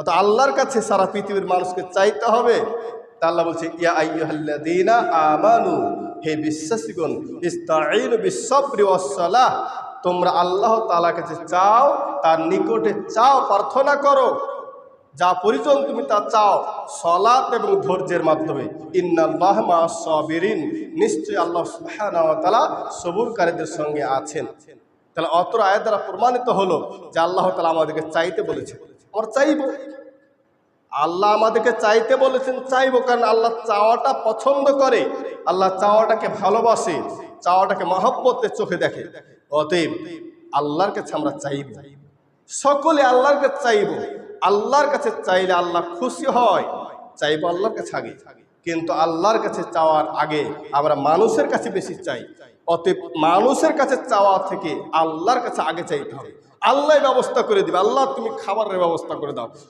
অত আল্লাহর কাছে সারা পৃথিবীর মানুষকে চাইতে হবে। তা আল্লাহ বলছে ইয়া আইয়ুহাল্লাযীনা আমানু, হে বিশ্বাসীগণ, ইস্তাঈনু বিস-সাবরি ওয়াস-সালাহ, তোমরা আল্লাহ তাআলার কাছে চাও, তার নিকটে চাও, প্রার্থনা করো, যা পরিজন তুমি তা চাও সালাত এবং ধৈর্যের মাধ্যমে। ইন্নাল্লাহা মা'আস-সাবিরিন, নিশ্চয়ই আল্লাহ সুবহানাহু ওয়া তাআলা সবুরকারীদের সঙ্গে আছেন। তাহলে অত্র আয়াত দ্বারা প্রমাণিত হলো যে আল্লাহ তাআলা আমাদেরকে চাইতে বলেছেন, আমরা চাইবো। আল্লাহ আমাদেরকে চাইতে বলেছেন, চাইবো, কারণ আল্লাহ চাওয়াটা পছন্দ করে, আল্লাহ চাওয়াটাকে ভালোবাসে, চাওয়াটাকে মহব্বতের চোখে দেখে। অতএব আল্লাহর কাছে আমরা চাইব, সকলে আল্লাহর কাছে চাইব। আল্লাহর কাছে চাইলে আল্লাহ খুশি হয়, চাইবো আল্লাহর কাছে আগে। কিন্তু আল্লাহর কাছে চাওয়ার আগে আমরা মানুষের কাছে বেশি চাই। অতএব মানুষের কাছে চাওয়া থেকে আল্লাহর কাছে আগে চাইতে হবে। আল্লাহ ব্যবস্থা করে দিবে, আল্লাহ তুমি খাবারের ব্যবস্থা করে দাও,